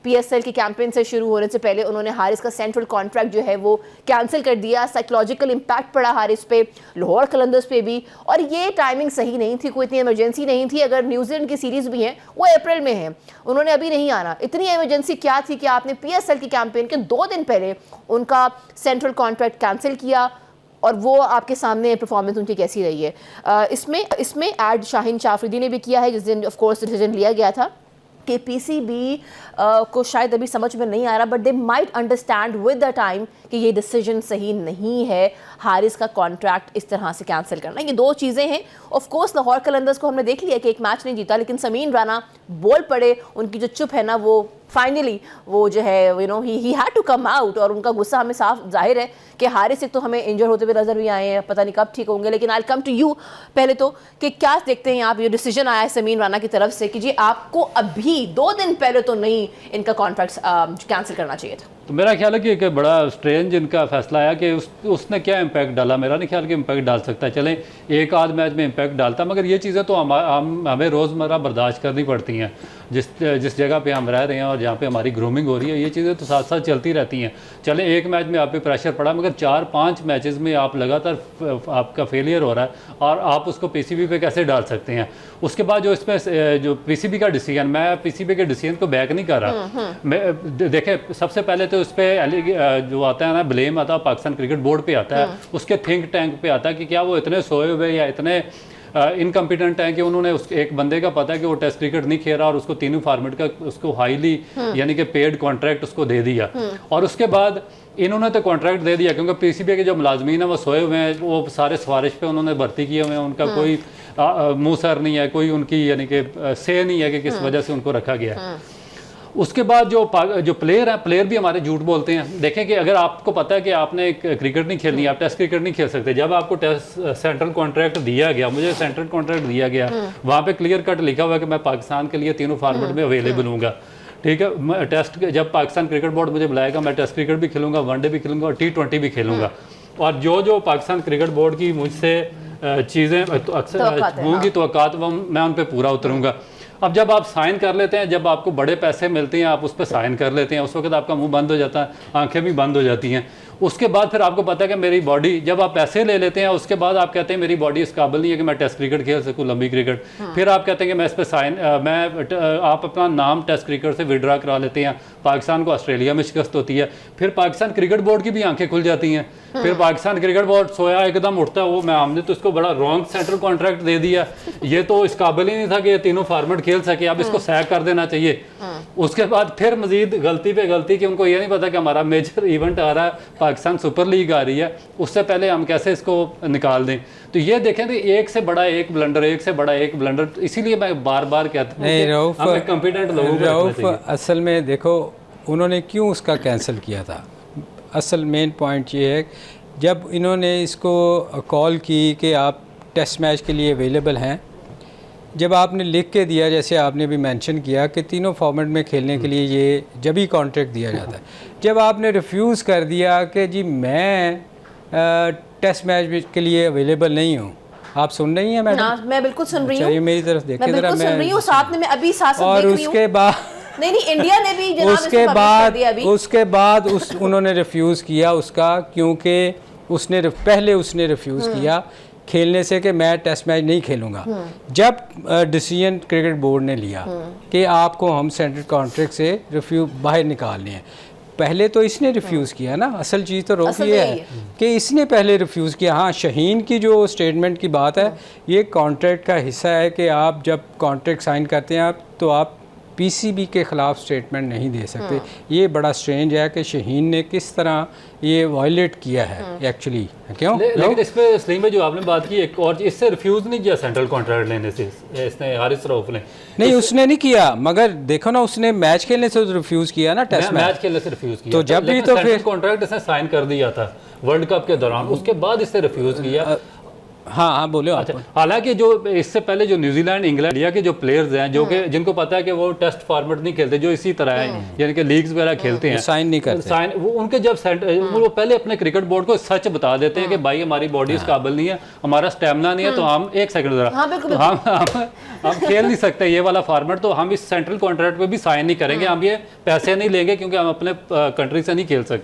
PSL की campaign से शुरू होने से पहले उन्होंने हारिस का सेंट्रल कॉन्ट्रैक्ट जो है वो कैंसिल कर दिया। साइकोलॉजिकल इम्पैक्ट पड़ा हारिस पे, लाहौर कलंदर्स पे भी, और ये टाइमिंग सही नहीं थी, कोई इतनी इमरजेंसी नहीं थी। अगर न्यूजीलैंड की सीरीज़ भी है वो अप्रैल में है, उन्होंने अभी नहीं आना। इतनी इमरजेंसी क्या थी कि आपने PSL की कैंपेन के 2 दिन पहले उनका सेंट्रल कॉन्ट्रैक्ट कैंसिल किया, और वो आपके सामने परफॉर्मेंस उनकी कैसी रही है। इसमें ऐड शाहीन शाफरीदी ने भी किया है, जिस दिन ऑफ कोर्स डिसीजन लिया गया था कि PCB को शायद अभी समझ में नहीं आ रहा, but they might understand with the time कि ये डिसीजन सही नहीं है हारिस का कॉन्ट्रैक्ट इस तरह से कैंसिल करना। ये 2 चीज़ें हैं। ऑफ कोर्स लाहौर कलंदर्स को हमने देख लिया कि एक मैच नहीं जीता, लेकिन समीन राना बोल पड़े, उनकी जो चुप है ना वो फाइनली वो जो है ही हैड टू कम आउट, और उनका गुस्सा हमें साफ जाहिर है कि हारिस एक तो हमें इंजर होते हुए नजर भी आए हैं, पता नहीं कब ठीक होंगे। लेकिन आई कम टू यू पहले तो कि क्या देखते हैं आप, ये डिसीजन आया है समीन राना की तरफ से कि जी आपको अभी 2 दिन पहले तो नहीं इनका कॉन्ट्रैक्ट कैंसिल करना चाहिए था। तो मेरा ख्याल है कि एक बड़ा स्ट्रेंज इनका फैसला आया कि उसने क्या इम्पैक्ट डाला। मेरा नहीं ख्याल कि इम्पैक्ट डाल सकता है, चलें एक आध मैच में इम्पैक्ट डालता, मगर ये चीज़ें तो हमें रोज़मर्रा बर्दाश्त करनी पड़ती हैं। जिस जगह पे हम रह रहे हैं और जहाँ पे हमारी ग्रूमिंग हो रही है, ये चीज़ें तो साथ साथ चलती रहती हैं। चलें एक मैच में आप पे प्रेशर पड़ा, मगर 4-5 मैचेस में आप लगातार आपका फेलियर हो रहा है और आप उसको PCB पे कैसे डाल सकते हैं। उसके बाद जो इसमें जो PCB का डिसीजन, मैं PCB के डिसीजन को बैक नहीं कर रहा। देखें सबसे पहले तो इस पर जो आता है ना ब्लेम आता है पाकिस्तान क्रिकेट बोर्ड पे आता है, उसके थिंक टैंक पे आता है कि क्या वो इतने सोए हुए या इतने इनकम्पिटेंट हैं कि उन्होंने एक बंदे का पता है कि वो टेस्ट क्रिकेट नहीं खेल रहा और उसको तीनों फॉर्मेट का उसको हाईली यानी कि पेड कॉन्ट्रैक्ट उसको दे दिया। और उसके बाद इन्होंने तो कॉन्ट्रैक्ट दे दिया क्योंकि PCB के जो मुलाजमीन हैं वो सोए हुए हैं, वो सारे सिफारिश पे उन्होंने भर्ती किए हुए हैं, उनका कोई मुँह सर नहीं है, कोई उनकी यानी कि से नहीं है कि किस वजह से उनको रखा गया है। उसके बाद जो प्लेयर हैं, प्लेयर भी हमारे झूठ बोलते हैं। देखें कि अगर आपको पता है कि आपने क्रिकेट नहीं खेलनी, आप टेस्ट क्रिकेट नहीं खेल सकते, जब आपको टेस्ट सेंट्रल कॉन्ट्रैक्ट दिया गया, मुझे सेंट्रल कॉन्ट्रैक्ट दिया गया, वहाँ पे क्लियर कट लिखा हुआ है कि मैं पाकिस्तान के लिए तीनों फॉर्मेट में अवेलेबल हूँगा। ठीक है, टेस्ट जब पाकिस्तान क्रिकेट बोर्ड मुझे बुलाएगा, मैं टेस्ट क्रिकेट भी खेलूँगा, वनडे भी खेलूँगा और T20 भी खेलूँगा। और जो पाकिस्तान क्रिकेट बोर्ड की मुझसे चीज़ें अक्सर होंगी तो मैं उन पर पूरा उतरूँगा। अब जब आप साइन कर लेते हैं, जब आपको बड़े पैसे मिलते हैं, आप उस पर साइन कर लेते हैं, उस वक्त आपका मुंह बंद हो जाता है, आंखें भी बंद हो जाती हैं। उसके बाद फिर आपको पता है कि मेरी बॉडी, जब आप पैसे ले लेते हैं उसके बाद आप कहते हैं मेरी बॉडी इस काबिल नहीं है कि मैं टेस्ट क्रिकेट खेल सकूं, लंबी क्रिकेट। फिर आप कहते हैं कि मैं इस पर साइन आप अपना नाम टेस्ट क्रिकेट से विड्रा करा लेते हैं, पाकिस्तान को ऑस्ट्रेलिया में शिकस्त होती है, फिर पाकिस्तान क्रिकेट बोर्ड की भी आंखें खुल जाती हैं। फिर पाकिस्तान क्रिकेट बोर्ड सोया एकदम उठता है, वो मैं हमने तो इसको बड़ा रॉन्ग सेंट्रल कॉन्ट्रैक्ट दे दिया, ये तो इस काबिल ही नहीं था कि ये तीनों फॉर्मेट खेल सके, अब इसको सैक कर देना चाहिए। उसके बाद फिर मजीद गलती पे गलती कि उनको ये नहीं पता कि हमारा मेजर इवेंट आ रहा है, पाकिस्तान सुपर लीग आ रही है, उससे पहले हम कैसे इसको निकाल दें। तो ये देखें तो एक से बड़ा एक ब्लंडर, एक से बड़ा एक ब्लंडर। इसीलिए मैं बार बार कहता हूँ हमें कॉम्पिटेंट लोगों को असल में देखो उन्होंने क्यों उसका कैंसिल किया था। असल मेन पॉइंट ये है, जब इन्होंने इसको कॉल की कि आप टेस्ट मैच के लिए अवेलेबल हैं, जब आपने लिख के दिया, जैसे आपने भी मेंशन किया कि तीनों फॉर्मेट में खेलने के लिए ये जब ही कॉन्ट्रैक्ट दिया जाता है, जब आपने रिफ्यूज़ कर दिया कि जी मैं टेस्ट मैच के लिए अवेलेबल नहीं हूँ। आप सुन रही हैं मैडम? मैं बिल्कुल सुन रही हूँ। ये मेरी तरफ देखें जरा, मैं सुन रही हूँ, साथ में मैं अभी साथ और उसके बाद नहीं इंडिया ने भी उसके बाद उन्होंने रिफ्यूज़ किया उसका, क्योंकि उसने रिफ्यूज़ किया खेलने से कि मैं टेस्ट मैच नहीं खेलूँगा। जब डिसीजन क्रिकेट बोर्ड ने लिया कि आपको हम सेंट्रल कॉन्ट्रैक्ट से बाहर निकालने हैं, पहले तो इसने रिफ्यूज़ किया ना। असल चीज़ तो रोक ये है कि इसने पहले रिफ्यूज़ किया। हाँ, शाहीन की जो स्टेटमेंट की बात है, ये कॉन्ट्रैक्ट का हिस्सा है कि आप जब कॉन्ट्रैक्ट साइन करते हैं तो आप PCB के ख़िलाफ़ स्टेटमेंट नहीं दे सकते। ये बड़ा स्ट्रेंज है कि शाहीन ने किस तरह ये वायलेट किया है एक्चुअली। क्यों? लेकिन इस पर सलीम भाई जो आपने बात की, एक और इससे रिफ्यूज़ नहीं किया सेंट्रल कॉन्ट्रैक्ट लेने से, इसने हारिस रऊफ ने नहीं, उसने नहीं किया, मगर देखो ना उसने मैच खेलने से रिफ्यूज़ किया ना, टेस्ट मैच खेलने से रिफ्यूज़ किया। तो जब भी तो फिर कॉन्ट्रैक्ट इसने साइन कर दिया था वर्ल्ड कप के दौरान, उसके बाद इससे रिफ्यूज़ किया। हाँ हाँ बोले आप। अच्छा, हालांकि जो इससे पहले जो न्यूजीलैंड इंग्लैंड इंडिया के जो प्लेयर्स हैं जो कि जिनको पता है कि वो टेस्ट फॉर्मेट नहीं खेलते, जो इसी तरह है यानी कि लीग्स वगैरह खेलते हैं, साइन नहीं करते, वो उनके जब वो पहले अपने क्रिकेट बोर्ड को सच बता देते हैं कि भाई हमारी बॉडी इस काबिल नहीं है, हमारा स्टेमिना नहीं है, तो हम एक सेकंड जरा हम खेल नहीं सकते ये वाला फॉर्मेट, तो हम इस सेंट्रल कॉन्ट्रैक्ट पे भी साइन नहीं करेंगे, हम ये पैसे नहीं लेंगे क्योंकि हम अपने कंट्री से नहीं खेल सकते।